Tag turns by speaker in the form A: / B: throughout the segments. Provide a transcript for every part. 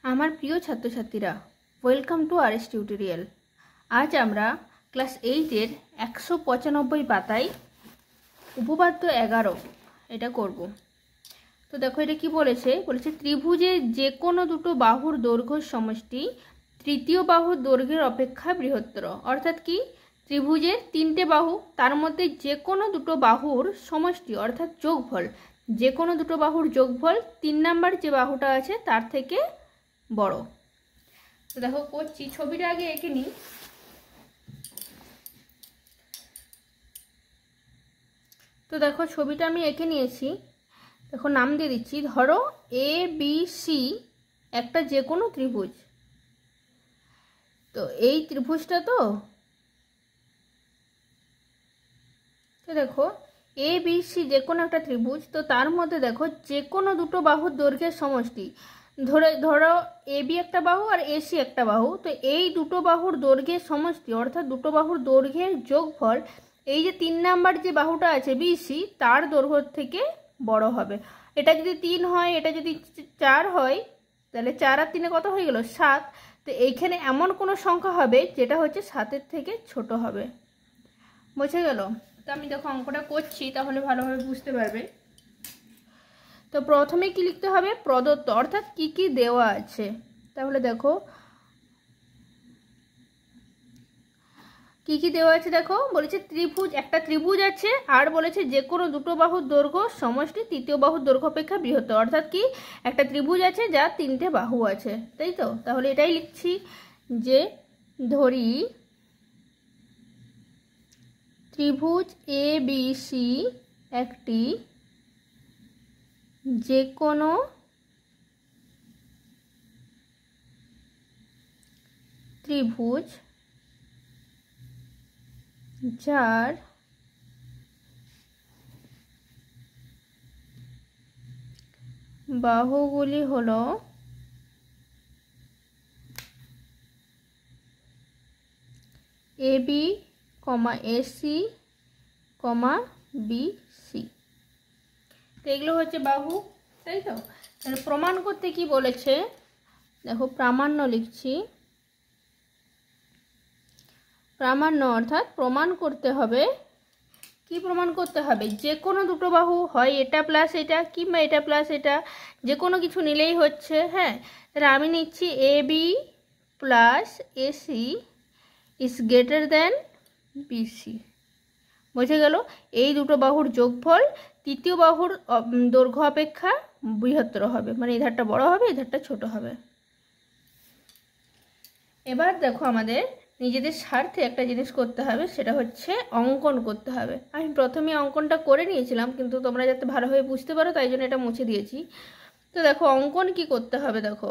A: আমার প্রিয় ছাত্রছাত্রীরা, ওয়েলকাম টু আরএস টিউটোরিয়াল। আজ আমরা ক্লাস 8-এর 195 পাতায় উপপাদ্য 11 এটা করব। তো দেখো এটা কি বলেছে, ত্রিভুজের যে কোনো দুটো বাহুর দৈর্ঘ্য সমষ্টি তৃতীয় বাহুর দৈর্ঘ্যের অপেক্ষা বৃহত্তর। অর্থাৎ কি, ত্রিভুজের তিনটে বাহু, তার মধ্যে যে কোনো দুটো বাহুর সমষ্টি অর্থাৎ যোগফল, যে কোনো দুটো বাহুর যোগফল 3 নাম্বার যে বাহুটা আছে তার থেকে বড়। তো দেখো করছি, ছবিটা আগে এঁকে নিই। তো দেখো ছবিটা আমি এঁকে নিয়েছি। দেখো নাম দিয়ে দিচ্ছি, ধরো এ বি সি একটা যে কোনো ত্রিভুজ। তো এই ত্রিভুজটা তো দেখো এ বি সি যে কোনো একটা ত্রিভুজ। তো তার মধ্যে দেখো যে কোনো দুটো বাহুর দৈর্ঘ্যের সমষ্টি, ধরো এ বি একটা বাহু আর এ সি একটা বাহু। তো এই দুটো বাহুর দৈর্ঘ্যের সমষ্টি অর্থাৎ দুটো বাহুর দৈর্ঘ্যের যোগফল এই যে 3 নাম্বার যে বাহুটা আছে বিসি তার দৈর্ঘ্য থেকে বড় হবে। এটা যদি 3 হয়, এটা যদি 4 হয়, তাহলে 4 আর 3 কত হয়ে গেল? 7। তো এইখানে এমন কোনো সংখ্যা হবে যেটা হচ্ছে 7-এর থেকে ছোট হবে। বুঝে গেল? তো আমি দেখো অঙ্কটা করছি, তাহলে ভালোভাবে বুঝতে পারবে। তো প্রথমে কি লিখতে হবে? প্রদত্ত, অর্থাৎ কি কি দেওয়া আছে। তাহলে দেখো কি কি দেওয়া আছে। দেখো বলেছে ত্রিভুজ, একটা ত্রিভুজ আছে, আর বলেছে যে কোনো দুটো বাহুর দৈর্ঘ্য সমষ্টি তৃতীয় বাহুর দৈর্ঘ্য অপেক্ষা বৃহত্তর। অর্থাৎ কি, একটা ত্রিভুজ আছে যার 3টে বাহু আছে, তাই তো? তাহলে এটাই লিখছি যে ধরি ত্রিভুজ এ বি সি একটি যে কোনো ত্রিভুজ যার বাহুগুলি হলো এ বি, এসি, বিসি। তো এগুলো হচ্ছে বাহু, তাই তো? তাহলে প্রমাণ করতে কি বলেছে, দেখো প্রামাণ্য লিখছি। প্রামাণ্য অর্থাৎ প্রমাণ করতে হবে। কি প্রমাণ করতে হবে? যে কোনো দুটো বাহু, হয় এটা প্লাস এটা কিংবা এটা প্লাস এটা, যে কোনো কিছু নিলেই হচ্ছে। হ্যাঁ, তাহলে আমি নিচ্ছি A B plus AC is greater than BC. বুঝে গেল? এই দুটো বাহুর যোগফল তৃতীয় বাহুর দৈর্ঘ্য অপেক্ষা বৃহত্তর হবে, মানে এই ধারটা বড় হবে, এই ধারটা ছোট হবে। এবার দেখো আমাদের নিজেদের স্বার্থে একটা জিনিস করতে হবে, সেটা হচ্ছে অঙ্কন করতে হবে। আমি প্রথমে অঙ্কনটা করে নিয়েছিলাম, কিন্তু তোমরা যাতে ভালোভাবে বুঝতে পারো তাই জন্য এটা মুছে দিয়েছি। তো দেখো অঙ্কন কি করতে হবে, দেখো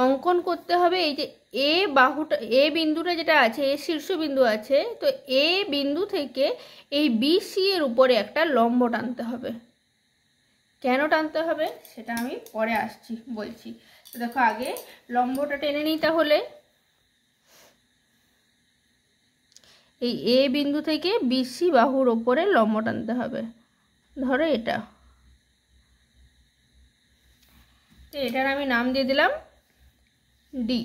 A: অঙ্কন করতে হবে। এই যে এ বাহুটা, এ বিন্দুটা যেটা আছে, এ শীর্ষবিন্দু আছে, তো এ বিন্দু থেকে এই বিসি এর উপরে একটা লম্ব টানতে হবে। কেন টানতে হবে সেটা আমি পরে আসছি, বলছি। তো দেখো আগে লম্বটা টেনে নিই। তাহলে এই এ বিন্দু থেকে বিসি বাহুর ওপরে লম্ব টানতে হবে। ধরো এটা, তো এটার আমি নাম দিয়ে দিলাম ডি।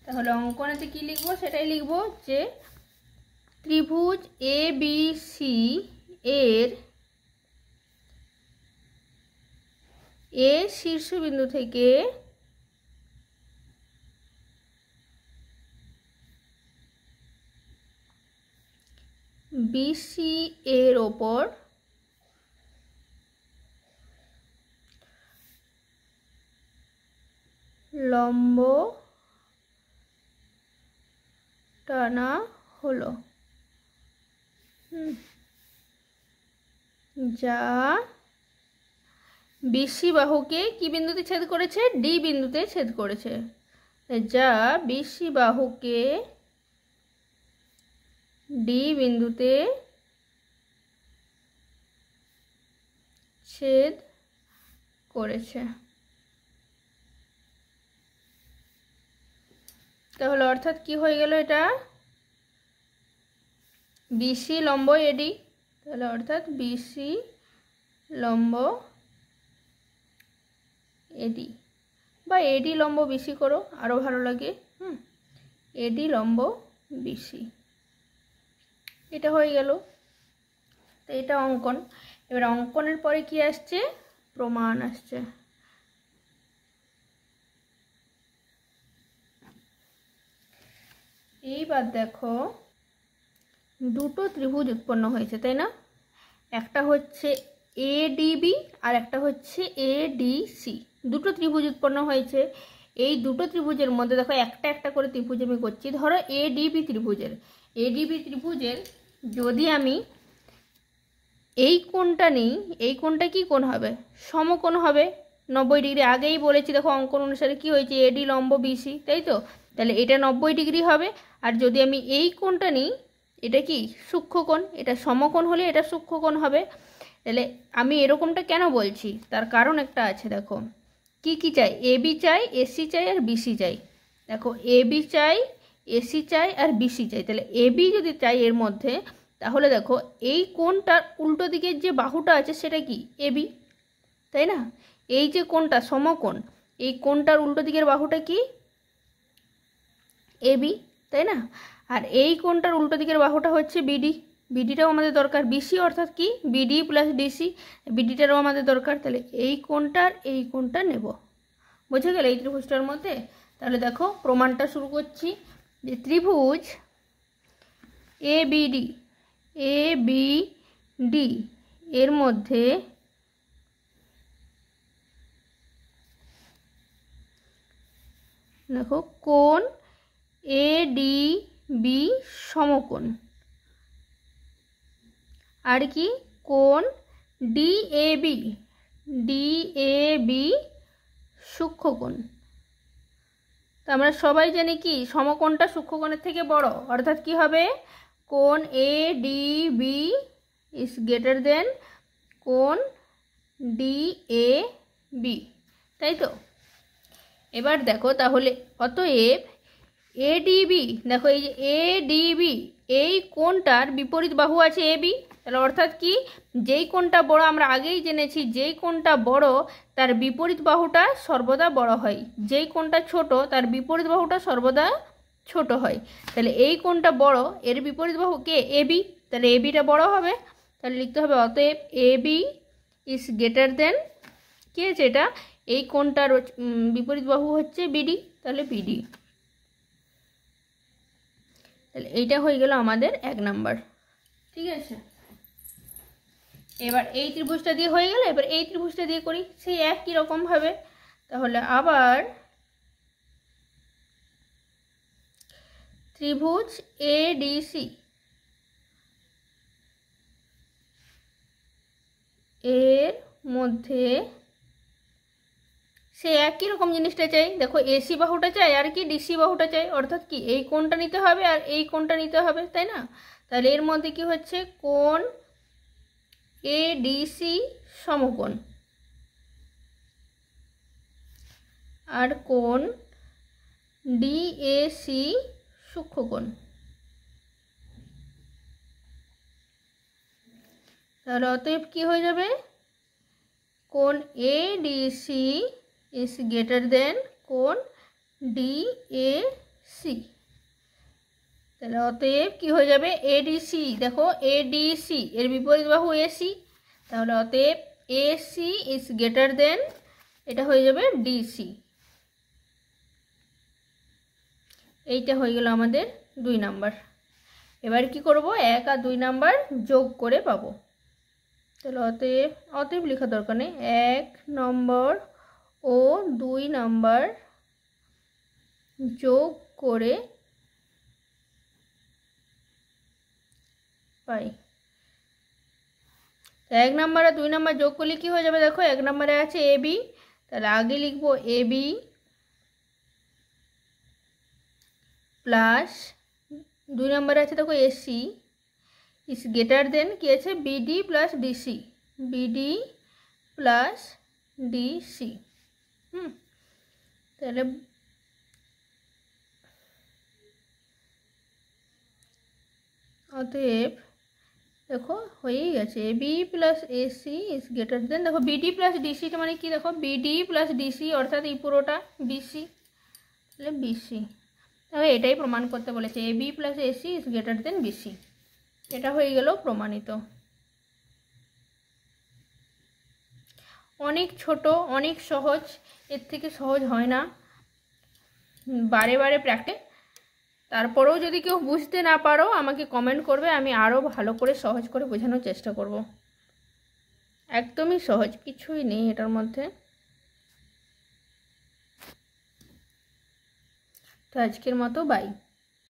A: তাহলে অঙ্কনেতে কি লিখবো সেটাই লিখবো, যে ত্রিভুজ এ বি সি এর এ শীর্ষবিন্দু থেকে বিসি এর ওপর লম্ব টানা হলো, যা বিসি বাহুকে কি বিন্দুতে ছেদ করেছে? ডি বিন্দুতে ছেদ করেছে। যা বিসি বাহুকে ডি বিন্দুতে ছেদ করেছে। তাহলে অর্থাৎ কি হয়ে গেল, এটা বিসি লম্ব এডি, তাহলে অর্থাৎ বিসি লম্ব এডি, বা এডি লম্ব বিসি করো, আরও ভালো লাগে। এডি লম্ব বিসি, এটা হয়ে গেল। তো এটা অঙ্কন। এবার অঙ্কনের পরে কি আসছে? প্রমাণ আসছে। এইবার দেখো, দুটো ত্রিভুজ উৎপন্ন হয়েছে, তাই না? একটা হচ্ছে এডিবি আর একটা হচ্ছে এডিসি। দুটো ত্রিভুজ উৎপন্ন হয়েছে। এই দুটো ত্রিভুজের মধ্যে দেখো একটা একটা করে ত্রিভুজ আমি করছি। ধরো এডিবি ত্রিভুজের যদি আমি এই কোণটা নিই, এই কোণটা কি কোণ হবে? সমকোণ হবে, 90 ডিগ্রি। আগেই বলেছি দেখো অঙ্কন অনুসারে কি হয়েছে, এডি লম্ব বিসি, তাই তো? তাহলে এটা 90 ডিগ্রি হবে। আর যদি আমি এই কোণটা নিই, এটা কি সূক্ষ্মকোণ, এটা সমকোণ হলে এটা সূক্ষ্মকোণ হবে। তাহলে আমি এরকমটা কেন বলছি, তার কারণ একটা আছে। দেখো কি কি চাই, এবি চাই, এসি চাই আর বিসি চাই। দেখো এবি চাই, এসি চাই আর বিসি চাই। তাহলে এবি যদি চাই এর মধ্যে, তাহলে দেখো এই কোণটার উল্টো দিকের যে বাহুটা আছে সেটা কি এবি, তাই না? এই যে কোণটা সমকোণ, এই কোণটার উল্টো দিকের বাহুটা কি এবি, তাই না? আর এই কোণটার উল্টো দিকের বাহুটা হচ্ছে বিডি। বিডিটাও আমাদের দরকার। বিসি অর্থাৎ কি বিডি প্লাস ডিসি, বিডিটারও আমাদের দরকার। তাহলে এই কোণটার এই কোণটা নেব, বুঝে গেল এই ত্রিভুজটার মধ্যে। তাহলে দেখো প্রমাণটা শুরু করছি। যে ত্রিভুজ এবিডি এর মধ্যে দেখো কোণ এডিবি সমকোণ, আর কি কোণ ডিএবি সূক্ষ্মকোণ। তো আমরা সবাই জানি কি সমকোণটা সূক্ষ্মকোণের থেকে বড়, অর্থাৎ কি হবে, কোণ এডিবি ইজ গ্রেটার দেন কোণ ডিএবি, তাই তো? এবার দেখো তাহলে অতএব এডিবি, দেখো এই যে এডিবি, এই কোণটার বিপরীত বাহু আছে এবি। তাহলে অর্থাৎ কি, যেই কোণটা বড় আমরা আগেই জেনেছি, যেই কোণটা বড় তার বিপরীত বাহুটা সর্বদা বড় হয়, যেই কোণটা ছোট তার বিপরীত বাহুটা সর্বদা ছোট হয়। তাহলে এই কোণটা বড়, এর বিপরীত বাহু কে এবি, তাহলে এবিটা বড় হবে। তাহলে লিখতে হবে অতএব এবি ইজ গ্রেটার দেন, কি আছে এটা, এই কোণটার বিপরীত বাহু হচ্ছে বিডি, তাহলে বিডি। তাহলে এইটা হয়ে গেল আমাদের 1 নাম্বার, ঠিক আছে? এবার এই ত্রিভুজটা দিয়ে হয়ে গেল, এবার এই ত্রিভুজটা দিয়ে করি সেই একই রকম ভাবে। তাহলে আবার ত্রিভুজ এডিসি এর মধ্যে সে একই রকম জিনিসটা চাই। দেখো এসি বাহুটা চাই আর কি ডিসি বাহুটা চাই, অর্থাৎ কি এই কোণটা নিতে হবে আর এই কোণটা নিতে হবে, তাই না? তাহলে এর মধ্যে কি হচ্ছে, কোণ এডিসি সমকোণ আর কোণ ডিএসি সূক্ষ্মকোণ। তাহলে অতএব কি হয়ে যাবে, কোণ এডিসি ইজ গ্রেটার দেন কোণ ডিএসি। তাহলে অতএব কি হয়ে যাবে, এডিসি, দেখো এডিসি এর বিপরীত বাহু এসি, তাহলে অতএব এসি ইজ গ্রেটার দেন, এটা হয়ে যাবে ডিসি। এইটা হয়ে গেল আমাদের 2 নাম্বার। এবার কি করব, 1 আর 2 নাম্বার যোগ করে পাবো। তাহলে অতএব লেখার দরকার নেই, 1 নম্বর ও 2 নাম্বার যোগ করে পাই। 1 নাম্বার আর 2 নাম্বার যোগ করলে কি হয়ে যাবে, দেখো 1 নাম্বারে আছে এবি, তাহলে আগে লিখবো এবি প্লাস 2 নাম্বারে আছে দেখো এসি ইজ গ্রেটার দেন কি আছে, BD plus DC, BD plus DC. তাহলে অতএব দেখো হয়েই গেছে, A B plus AC is greater than, দেখো বিডি প্লাস ডিসিটা মানে কি, দেখো বিডি প্লাস ডিসি অর্থাৎ এই পুরোটা বিসি, তাহলে বিসি। তবে এটাই প্রমাণ করতে বলেছে, A B plus AC is greater than BC. এটা হয়ে গেল প্রমাণিত। অনেক ছোট, অনেক সহজ, এর থেকে সহজ হয় না, বারে বারে প্র্যাকটিস। তারপরেও যদি কেউ বুঝতে না পারো আমাকে কমেন্ট করবে, আমি আরও ভালো করে সহজ করে বোঝানোর চেষ্টা করব। একদমই সহজ, কিছুই নেই এটার মধ্যে। তো আজকের মতো বাই।